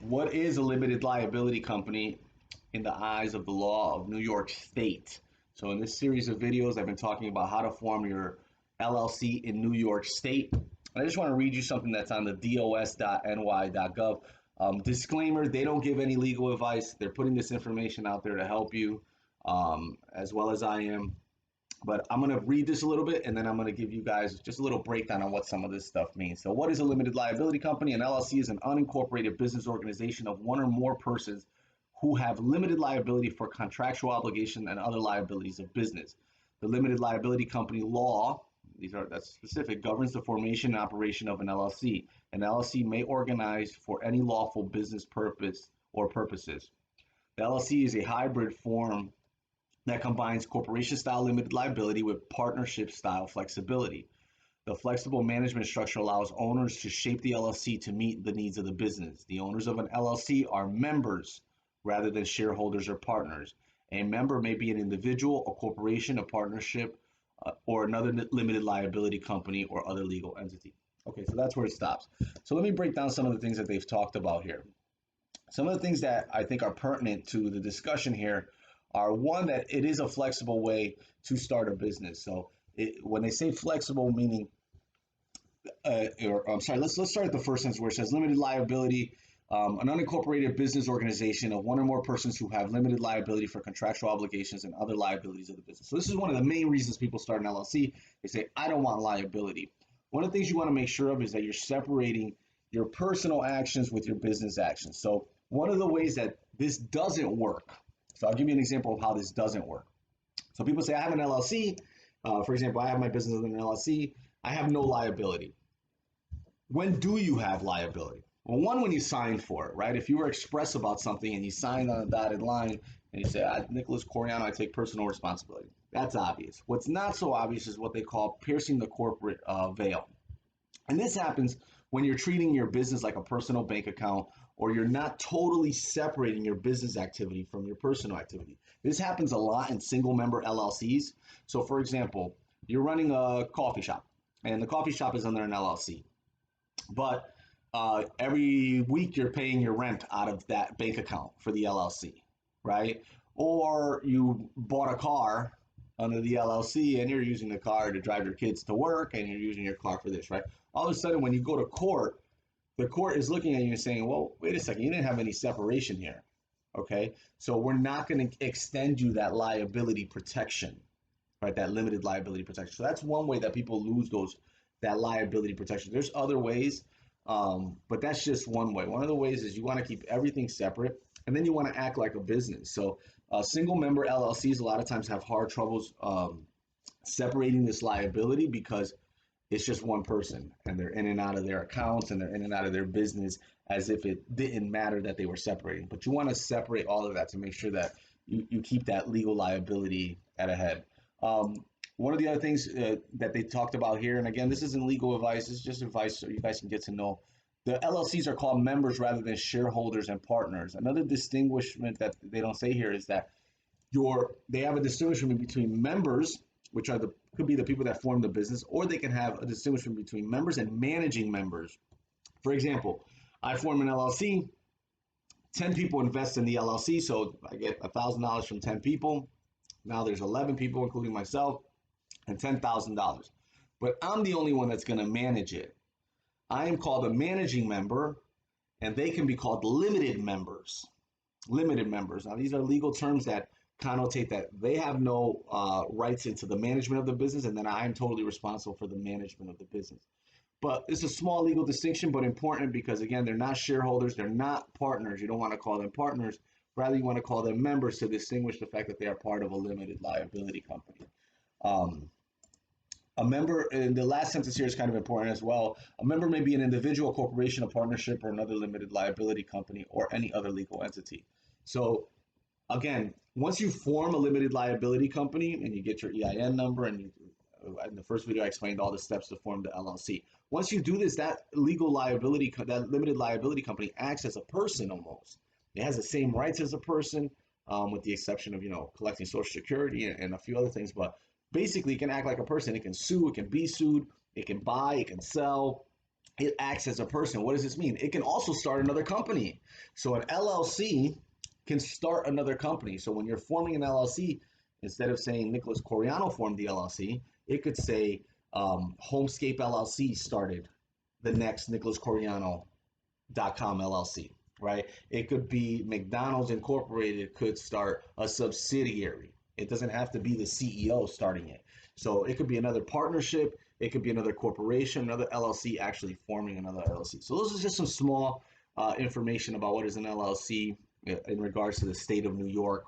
What is a limited liability company in the eyes of the law of New York State? So in this series of videos, I've been talking about how to form your LLC in New York State. I just want to read you something that's on the dos.ny.gov. Disclaimer, they don't give any legal advice. They're putting this information out there to help you, as well as I am. But I'm going to read this a little bit, and then I'm going to give you guys just a little breakdown on what some of this stuff means. So what is a limited liability company? An LLC is an unincorporated business organization of one or more persons who have limited liability for contractual obligation and other liabilities of business. The limited liability company law, that's specific, governs the formation and operation of an LLC. An LLC may organize for any lawful business purpose or purposes. The LLC is a hybrid form that combines corporation-style limited liability with partnership-style flexibility. The flexible management structure allows owners to shape the LLC to meet the needs of the business. The owners of an LLC are members rather than shareholders or partners. A member may be an individual, a corporation, a partnership, or another limited liability company or other legal entity. Okay, so that's where it stops. So let me break down some of the things that they've talked about here. Some of the things that I think are pertinent to the discussion here are, one, that it is a flexible way to start a business. So when they say flexible, meaning, I'm sorry, let's start at the first sentence where it says limited liability, an unincorporated business organization of one or more persons who have limited liability for contractual obligations and other liabilities of the business. So this is one of the main reasons people start an LLC. They say, I don't want liability. One of the things you want to make sure of is that you're separating your personal actions with your business actions. So one of the ways that this doesn't work, so I'll give you an example of how this doesn't work. So people say, I have an LLC. For example, I have my business in an LLC. I have no liability. When do you have liability? Well, one, when you sign for it, right? If you were express about something and you signed on a dotted line and you say, Nicholas Coriano, I take personal responsibility. That's obvious. What's not so obvious is what they call piercing the corporate veil. And this happens when you're treating your business like a personal bank account, or you're not totally separating your business activity from your personal activity. This happens a lot in single member LLCs. So for example, you're running a coffee shop and the coffee shop is under an LLC, but every week you're paying your rent out of that bank account for the LLC, right? Or you bought a car under the LLC and you're using the car to drive your kids to work and you're using your car for this, right? All of a sudden, when you go to court, the court is looking at you and saying, well, wait a second, you didn't have any separation here, okay? So we're not going to extend you that liability protection, right? That limited liability protection. So that's one way that people lose that liability protection. There's other ways, but that's just one way. One of the ways is you want to keep everything separate, and then you want to act like a business. So single member LLCs a lot of times have hard troubles separating this liability because it's just one person and they're in and out of their accounts and they're in and out of their business as if it didn't matter that they were separating. But you want to separate all of that to make sure that you keep that legal liability at a head. One of the other things that they talked about here, and again, this isn't legal advice, it's just advice so you guys can get to know. The LLCs are called members rather than shareholders and partners. Another distinguishment that they don't say here is that they have a distinguishment between members, which could be the people that form the business, or they can have a distinguishment between members and managing members. For example, I form an LLC, 10 people invest in the LLC, so I get $1,000 from 10 people. Now there's 11 people, including myself, and $10,000. But I'm the only one that's going to manage it. I am called a managing member, and they can be called limited members. Limited members. Now, these are legal terms that connotate that they have no rights into the management of the business, and then I'm totally responsible for the management of the business. But it's a small legal distinction, but important because, again, they're not shareholders, they're not partners. You don't want to call them partners. Rather, you want to call them members to distinguish the fact that they are part of a limited liability company. A member, in the last sentence here is kind of important as well. A member may be an individual, corporation, a partnership, or another limited liability company, or any other legal entity. So again, once you form a limited liability company and you get your EIN number, and in the first video I explained all the steps to form the LLC. Once you do this, that limited liability company acts as a person almost. It has the same rights as a person, with the exception of collecting Social Security and a few other things. But basically, it can act like a person. It can sue. It can be sued. It can buy. It can sell. it acts as a person. What does this mean? It can also start another company. So an LLC can start another company. So when you're forming an LLC, instead of saying Nicholas Coriano formed the LLC, it could say Homescape LLC started the next Nicholas Coriano.com LLC, right? It could be McDonald's Incorporated could start a subsidiary. It doesn't have to be the CEO starting it. So it could be another partnership. It could be another corporation, another LLC actually forming another LLC. So those are just some small information about what is an LLC in regards to the state of New York.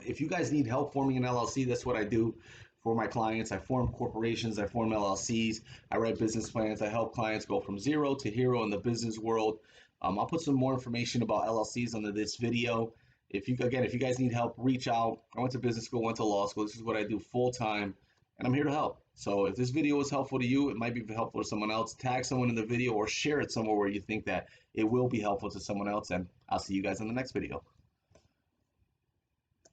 If you guys need help forming an LLC, that's what I do for my clients. I form corporations, I form LLCs, I write business plans, I help clients go from zero to hero in the business world. I'll put some more information about LLCs under this video. If you guys need help, reach out. I went to business school, went to law school. This is what I do full time, and I'm here to help. So if this video was helpful to you, it might be helpful to someone else. Tag someone in the video or share it somewhere where you think that it will be helpful to someone else, and I'll see you guys in the next video.